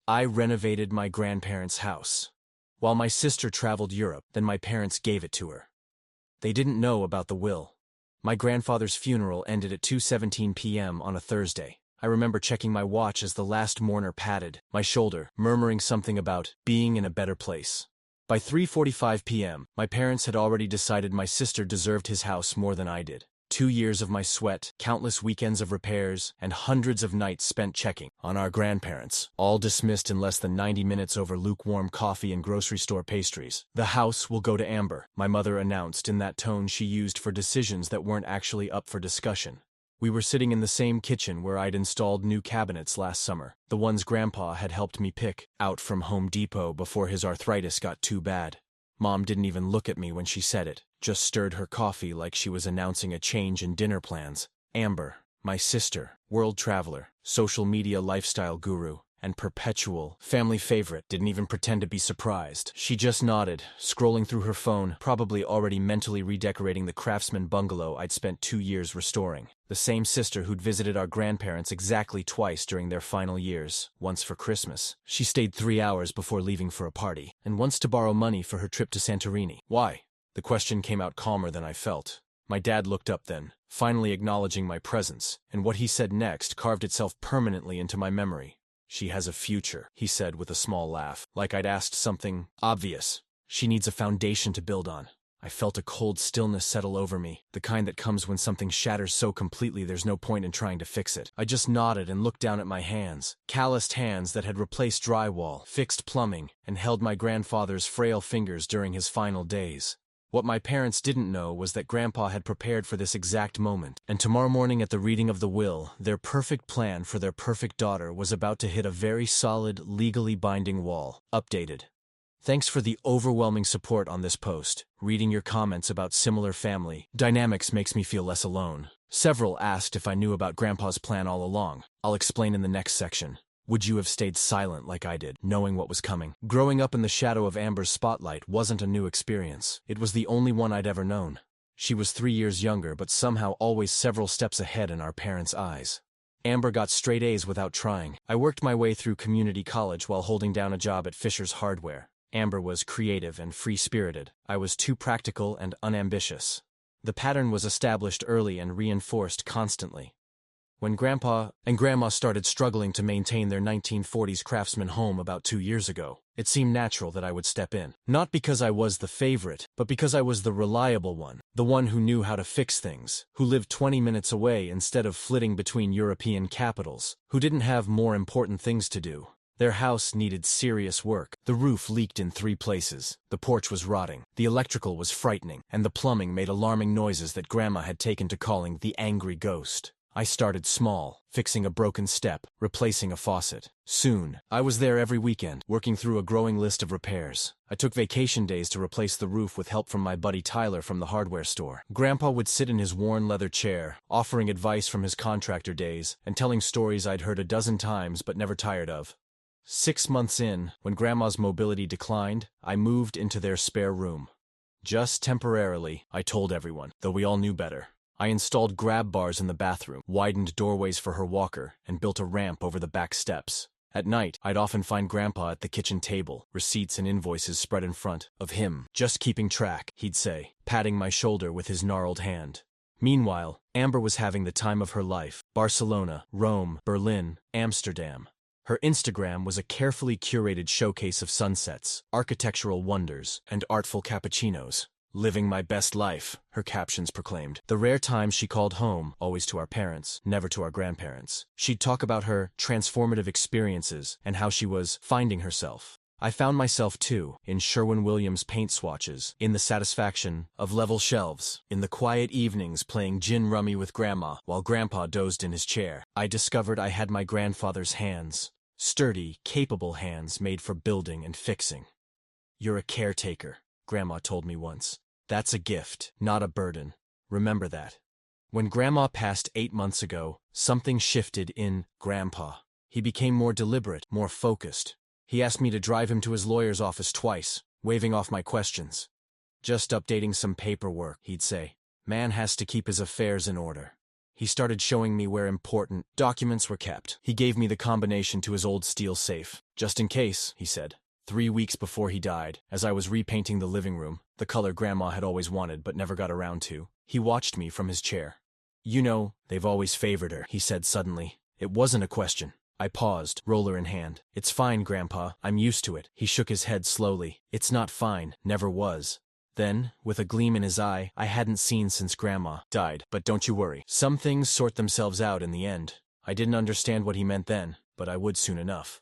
I renovated my grandparents' house. While my sister traveled Europe, then my parents gave it to her. They didn't know about the will. My grandfather's funeral ended at 2:17 p.m. on a Thursday. I remember checking my watch as the last mourner patted my shoulder, murmuring something about being in a better place. By 3:45 p.m., my parents had already decided my sister deserved his house more than I did. 2 years of my sweat, countless weekends of repairs, and hundreds of nights spent checking on our grandparents, all dismissed in less than 90 minutes over lukewarm coffee and grocery store pastries. The house will go to Amber, my mother announced in that tone she used for decisions that weren't actually up for discussion. We were sitting in the same kitchen where I'd installed new cabinets last summer, the ones Grandpa had helped me pick out from Home Depot before his arthritis got too bad. Mom didn't even look at me when she said it, just stirred her coffee like she was announcing a change in dinner plans. Amber, my sister, world traveler, social media lifestyle guru, and perpetual family favorite, didn't even pretend to be surprised. She just nodded, scrolling through her phone, probably already mentally redecorating the craftsman bungalow I'd spent 2 years restoring. The same sister who'd visited our grandparents exactly twice during their final years, once for Christmas. She stayed 3 hours before leaving for a party, and once to borrow money for her trip to Santorini. Why? The question came out calmer than I felt. My dad looked up then, finally acknowledging my presence, and what he said next carved itself permanently into my memory. She has a future, he said with a small laugh, like I'd asked something obvious. She needs a foundation to build on. I felt a cold stillness settle over me, the kind that comes when something shatters so completely there's no point in trying to fix it. I just nodded and looked down at my hands, calloused hands that had replaced drywall, fixed plumbing, and held my grandfather's frail fingers during his final days. What my parents didn't know was that Grandpa had prepared for this exact moment, and tomorrow morning at the reading of the will, their perfect plan for their perfect daughter was about to hit a very solid, legally binding wall. Updated. Thanks for the overwhelming support on this post. Reading your comments about similar family dynamics makes me feel less alone. Several asked if I knew about Grandpa's plan all along. I'll explain in the next section. Would you have stayed silent like I did, knowing what was coming? Growing up in the shadow of Amber's spotlight wasn't a new experience. It was the only one I'd ever known. She was 3 years younger, but somehow always several steps ahead in our parents' eyes. Amber got straight A's without trying. I worked my way through community college while holding down a job at Fisher's Hardware. Amber was creative and free-spirited. I was too practical and unambitious. The pattern was established early and reinforced constantly. When Grandpa and Grandma started struggling to maintain their 1940s craftsman home about 2 years ago, it seemed natural that I would step in. Not because I was the favorite, but because I was the reliable one, the one who knew how to fix things, who lived 20 minutes away instead of flitting between European capitals, who didn't have more important things to do. Their house needed serious work. The roof leaked in 3 places, the porch was rotting, the electrical was frightening, and the plumbing made alarming noises that Grandma had taken to calling the angry ghost. I started small, fixing a broken step, replacing a faucet. Soon, I was there every weekend, working through a growing list of repairs. I took vacation days to replace the roof with help from my buddy Tyler from the hardware store. Grandpa would sit in his worn leather chair, offering advice from his contractor days, and telling stories I'd heard a dozen times but never tired of. 6 months in, when Grandma's mobility declined, I moved into their spare room. Just temporarily, I told everyone, though we all knew better. I installed grab bars in the bathroom, widened doorways for her walker, and built a ramp over the back steps. At night, I'd often find Grandpa at the kitchen table, receipts and invoices spread in front of him. Just keeping track, he'd say, patting my shoulder with his gnarled hand. Meanwhile, Amber was having the time of her life. Barcelona, Rome, Berlin, Amsterdam. Her Instagram was a carefully curated showcase of sunsets, architectural wonders, and artful cappuccinos. "Living my best life," her captions proclaimed. The rare times she called home, always to our parents, never to our grandparents, she'd talk about her transformative experiences and how she was finding herself. I found myself, too, in Sherwin-Williams paint swatches, in the satisfaction of level shelves, in the quiet evenings playing gin rummy with Grandma while Grandpa dozed in his chair. I discovered I had my grandfather's hands. Sturdy, capable hands made for building and fixing. "You're a caretaker," Grandma told me once. "That's a gift, not a burden. Remember that." When Grandma passed 8 months ago, something shifted in Grandpa. He became more deliberate, more focused. He asked me to drive him to his lawyer's office twice, waving off my questions. "Just updating some paperwork," he'd say. "Man has to keep his affairs in order." He started showing me where important documents were kept. He gave me the combination to his old steel safe. "Just in case," he said. 3 weeks before he died, as I was repainting the living room, the color Grandma had always wanted but never got around to, he watched me from his chair. "You know, they've always favored her," he said suddenly. It wasn't a question. I paused, roller in hand. "It's fine, Grandpa. I'm used to it." He shook his head slowly. "It's not fine. Never was." Then, with a gleam in his eye I hadn't seen since Grandma died, "But don't you worry. Some things sort themselves out in the end." I didn't understand what he meant then, but I would soon enough.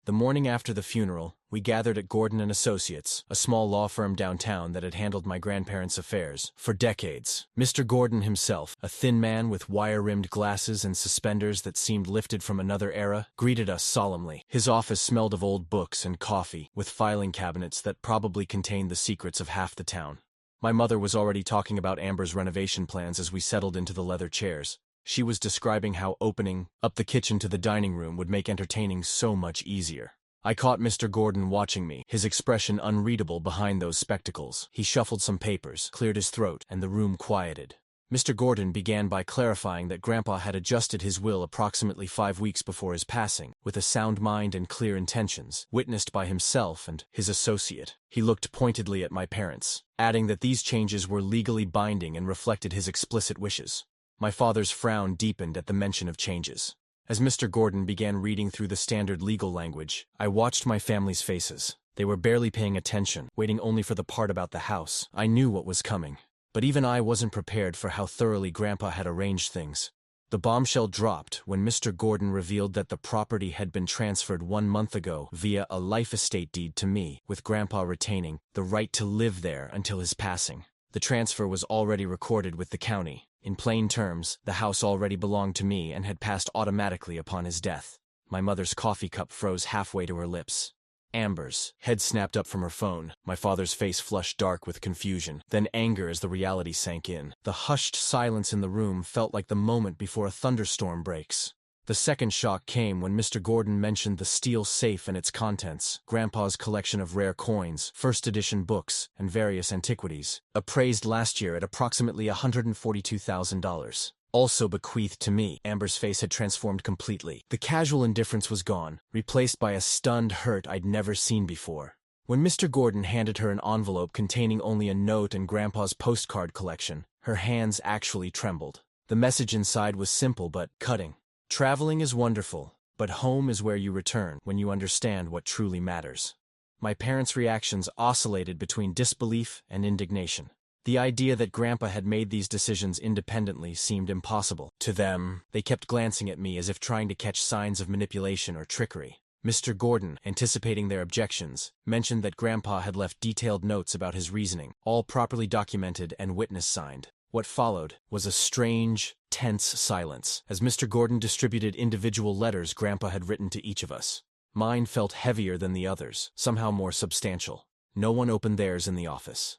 The morning after the funeral, we gathered at Gordon & Associates, a small law firm downtown that had handled my grandparents' affairs for decades. Mr. Gordon himself, a thin man with wire-rimmed glasses and suspenders that seemed lifted from another era, greeted us solemnly. His office smelled of old books and coffee, with filing cabinets that probably contained the secrets of half the town. My mother was already talking about Amber's renovation plans as we settled into the leather chairs. She was describing how opening up the kitchen to the dining room would make entertaining so much easier. I caught Mr. Gordon watching me, his expression unreadable behind those spectacles. He shuffled some papers, cleared his throat, and the room quieted. Mr. Gordon began by clarifying that Grandpa had adjusted his will approximately 5 weeks before his passing, with a sound mind and clear intentions, witnessed by himself and his associate. He looked pointedly at my parents, adding that these changes were legally binding and reflected his explicit wishes. My father's frown deepened at the mention of changes. As Mr. Gordon began reading through the standard legal language, I watched my family's faces. They were barely paying attention, waiting only for the part about the house. I knew what was coming, but even I wasn't prepared for how thoroughly Grandpa had arranged things. The bombshell dropped when Mr. Gordon revealed that the property had been transferred 1 month ago via a life estate deed to me, with Grandpa retaining the right to live there until his passing. The transfer was already recorded with the county. In plain terms, the house already belonged to me and had passed automatically upon his death. My mother's coffee cup froze halfway to her lips. Amber's head snapped up from her phone. My father's face flushed dark with confusion, then anger as the reality sank in. The hushed silence in the room felt like the moment before a thunderstorm breaks. The second shock came when Mr. Gordon mentioned the steel safe and its contents, Grandpa's collection of rare coins, first-edition books, and various antiquities, appraised last year at approximately $142,000. Also bequeathed to me. Amber's face had transformed completely. The casual indifference was gone, replaced by a stunned hurt I'd never seen before. When Mr. Gordon handed her an envelope containing only a note and Grandpa's postcard collection, her hands actually trembled. The message inside was simple but cutting. "Traveling is wonderful, but home is where you return when you understand what truly matters." My parents' reactions oscillated between disbelief and indignation. The idea that Grandpa had made these decisions independently seemed impossible. To them, they kept glancing at me as if trying to catch signs of manipulation or trickery. Mr. Gordon, anticipating their objections, mentioned that Grandpa had left detailed notes about his reasoning, all properly documented and witness-signed. What followed was a strange, tense silence, as Mr. Gordon distributed individual letters Grandpa had written to each of us. Mine felt heavier than the others, somehow more substantial. No one opened theirs in the office.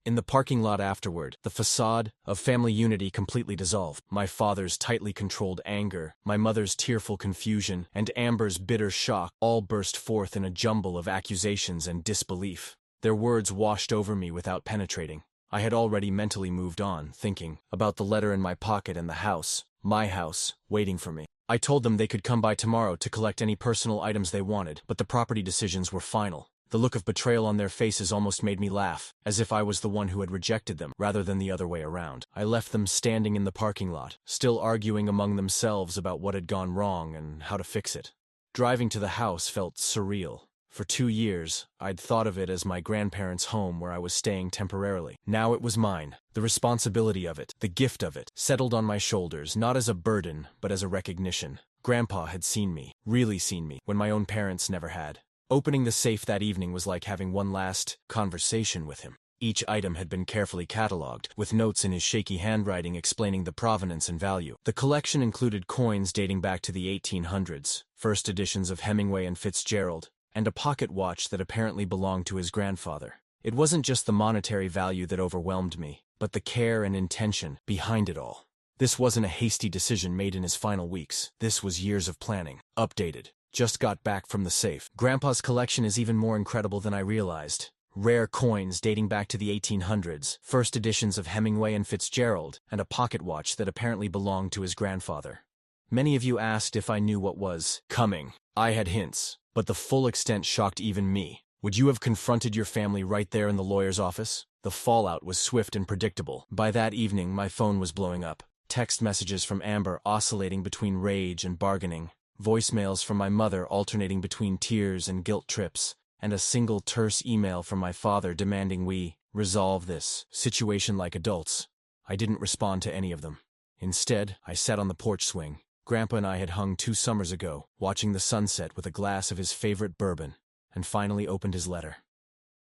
In the parking lot afterward, the facade of family unity completely dissolved. My father's tightly controlled anger, my mother's tearful confusion, and Amber's bitter shock all burst forth in a jumble of accusations and disbelief. Their words washed over me without penetrating. I had already mentally moved on, thinking about the letter in my pocket and the house, my house, waiting for me. I told them they could come by tomorrow to collect any personal items they wanted, but the property decisions were final. The look of betrayal on their faces almost made me laugh, as if I was the one who had rejected them, rather than the other way around. I left them standing in the parking lot, still arguing among themselves about what had gone wrong and how to fix it. Driving to the house felt surreal. For 2 years, I'd thought of it as my grandparents' home where I was staying temporarily. Now it was mine. The responsibility of it, the gift of it, settled on my shoulders, not as a burden, but as a recognition. Grandpa had seen me, really seen me, when my own parents never had. Opening the safe that evening was like having one last conversation with him. Each item had been carefully catalogued, with notes in his shaky handwriting explaining the provenance and value. The collection included coins dating back to the 1800s, first editions of Hemingway and Fitzgerald, and a pocket watch that apparently belonged to his grandfather. It wasn't just the monetary value that overwhelmed me, but the care and intention behind it all. This wasn't a hasty decision made in his final weeks. This was years of planning. Updated. Just got back from the safe. Grandpa's collection is even more incredible than I realized. rare coins dating back to the 1800s, first editions of Hemingway and Fitzgerald, and a pocket watch that apparently belonged to his grandfather. Many of you asked if I knew what was coming. I had hints, but the full extent shocked even me. Would you have confronted your family right there in the lawyer's office? The fallout was swift and predictable. By that evening, my phone was blowing up. Text messages from Amber oscillating between rage and bargaining, voicemails from my mother alternating between tears and guilt trips, and a single terse email from my father demanding we resolve this situation like adults. I didn't respond to any of them. Instead, I sat on the porch swing. Grandpa and I had hung 2 summers ago, watching the sunset with a glass of his favorite bourbon, and finally opened his letter.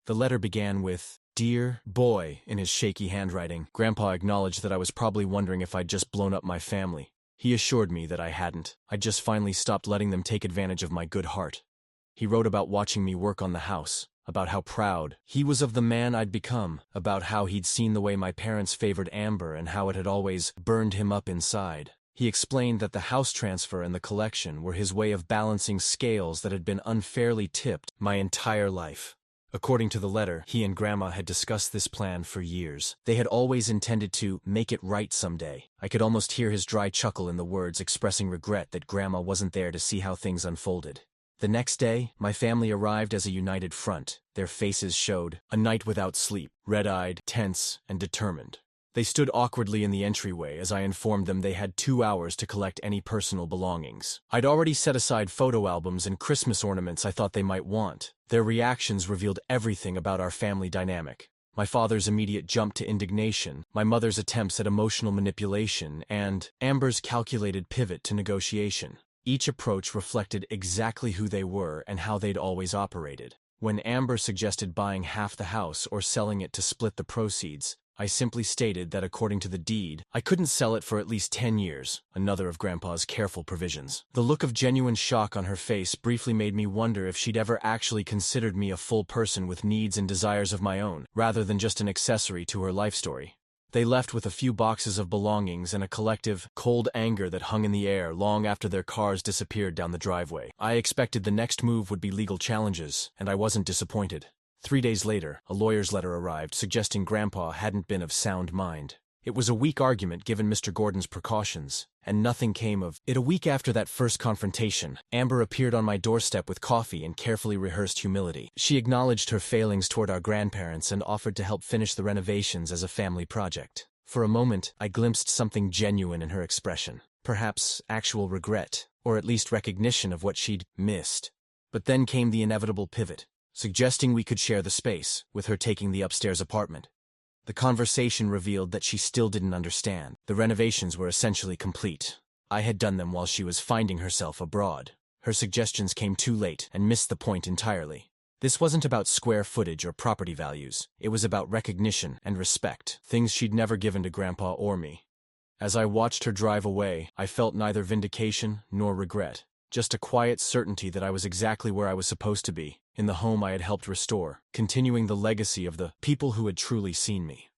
The letter began with, "Dear boy," in his shaky handwriting. Grandpa acknowledged that I was probably wondering if I'd just blown up my family. He assured me that I hadn't. I'd just finally stopped letting them take advantage of my good heart. He wrote about watching me work on the house, about how proud he was of the man I'd become, about how he'd seen the way my parents favored Amber and how it had always burned him up inside. He explained that the house transfer and the collection were his way of balancing scales that had been unfairly tipped my entire life. According to the letter, he and Grandma had discussed this plan for years. They had always intended to make it right someday. I could almost hear his dry chuckle in the words expressing regret that Grandma wasn't there to see how things unfolded. The next day, my family arrived as a united front. Their faces showed a night without sleep, red-eyed, tense, and determined. They stood awkwardly in the entryway as I informed them they had 2 hours to collect any personal belongings. I'd already set aside photo albums and Christmas ornaments I thought they might want. Their reactions revealed everything about our family dynamic. My father's immediate jump to indignation, my mother's attempts at emotional manipulation, and Amber's calculated pivot to negotiation. Each approach reflected exactly who they were and how they'd always operated. When Amber suggested buying half the house or selling it to split the proceeds, I simply stated that according to the deed, I couldn't sell it for at least 10 years, another of Grandpa's careful provisions. The look of genuine shock on her face briefly made me wonder if she'd ever actually considered me a full person with needs and desires of my own, rather than just an accessory to her life story. They left with a few boxes of belongings and a collective, cold anger that hung in the air long after their cars disappeared down the driveway. I expected the next move would be legal challenges, and I wasn't disappointed. 3 days later, a lawyer's letter arrived suggesting Grandpa hadn't been of sound mind. It was a weak argument given Mr. Gordon's precautions, and nothing came of it. A week after that first confrontation, Amber appeared on my doorstep with coffee and carefully rehearsed humility. She acknowledged her failings toward our grandparents and offered to help finish the renovations as a family project. For a moment, I glimpsed something genuine in her expression, perhaps actual regret, or at least recognition of what she'd missed. But then came the inevitable pivot, suggesting we could share the space, with her taking the upstairs apartment. The conversation revealed that she still didn't understand. The renovations were essentially complete. I had done them while she was finding herself abroad. Her suggestions came too late and missed the point entirely. This wasn't about square footage or property values. It was about recognition and respect, things she'd never given to Grandpa or me. As I watched her drive away, I felt neither vindication nor regret, just a quiet certainty that I was exactly where I was supposed to be, in the home I had helped restore, continuing the legacy of the people who had truly seen me.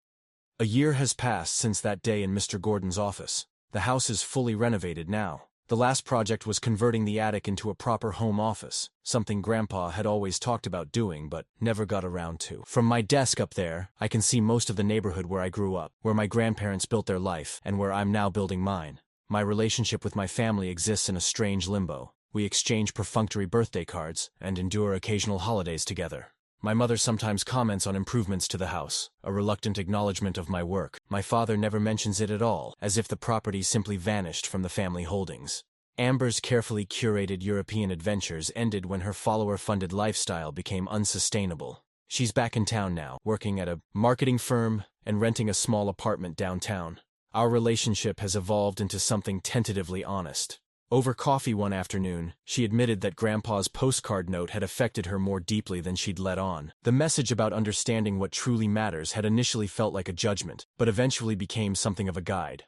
A year has passed since that day in Mr. Gordon's office. The house is fully renovated now. The last project was converting the attic into a proper home office, something Grandpa had always talked about doing but never got around to. From my desk up there, I can see most of the neighborhood where I grew up, where my grandparents built their life, and where I'm now building mine. My relationship with my family exists in a strange limbo. We exchange perfunctory birthday cards and endure occasional holidays together. My mother sometimes comments on improvements to the house, a reluctant acknowledgement of my work. My father never mentions it at all, as if the property simply vanished from the family holdings. Amber's carefully curated European adventures ended when her follower-funded lifestyle became unsustainable. She's back in town now, working at a marketing firm and renting a small apartment downtown. Our relationship has evolved into something tentatively honest. Over coffee one afternoon, she admitted that Grandpa's postcard note had affected her more deeply than she'd let on. The message about understanding what truly matters had initially felt like a judgment, but eventually became something of a guide.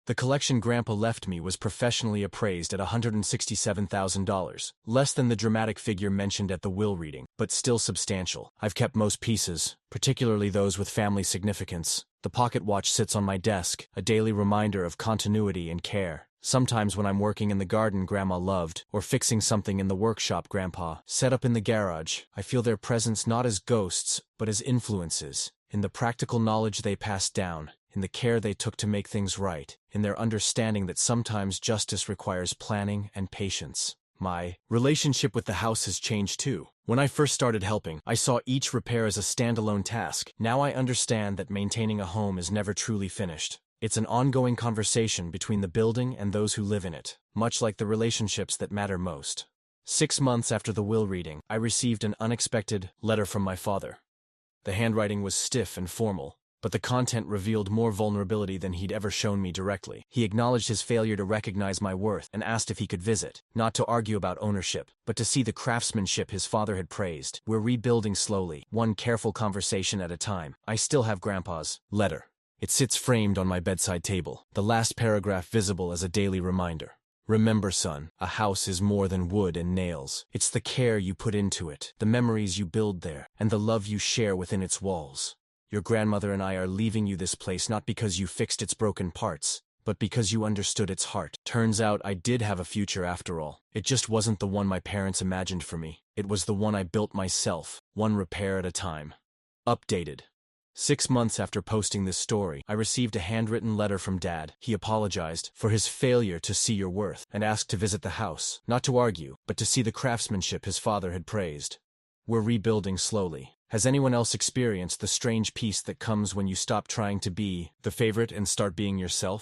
The collection Grandpa left me was professionally appraised at $167,000, less than the dramatic figure mentioned at the will reading, but still substantial. I've kept most pieces, particularly those with family significance. The pocket watch sits on my desk, a daily reminder of continuity and care. Sometimes when I'm working in the garden Grandma loved, or fixing something in the workshop Grandpa set up in the garage, I feel their presence not as ghosts, but as influences, in the practical knowledge they passed down, in the care they took to make things right, in their understanding that sometimes justice requires planning and patience. My relationship with the house has changed too. When I first started helping, I saw each repair as a standalone task. Now I understand that maintaining a home is never truly finished. It's an ongoing conversation between the building and those who live in it, much like the relationships that matter most. 6 months after the will reading, I received an unexpected letter from my father. The handwriting was stiff and formal, but the content revealed more vulnerability than he'd ever shown me directly. He acknowledged his failure to recognize my worth and asked if he could visit, not to argue about ownership, but to see the craftsmanship his father had praised. We're rebuilding slowly, one careful conversation at a time. I still have Grandpa's letter. It sits framed on my bedside table, the last paragraph visible as a daily reminder. Remember, son, a house is more than wood and nails. It's the care you put into it, the memories you build there, and the love you share within its walls. Your grandmother and I are leaving you this place not because you fixed its broken parts, but because you understood its heart. Turns out I did have a future after all. It just wasn't the one my parents imagined for me. It was the one I built myself, one repair at a time. Updated. 6 months after posting this story, I received a handwritten letter from Dad. He apologized for his failure to see your worth and asked to visit the house, not to argue, but to see the craftsmanship his father had praised. We're rebuilding slowly. Has anyone else experienced the strange peace that comes when you stop trying to be the favorite and start being yourself?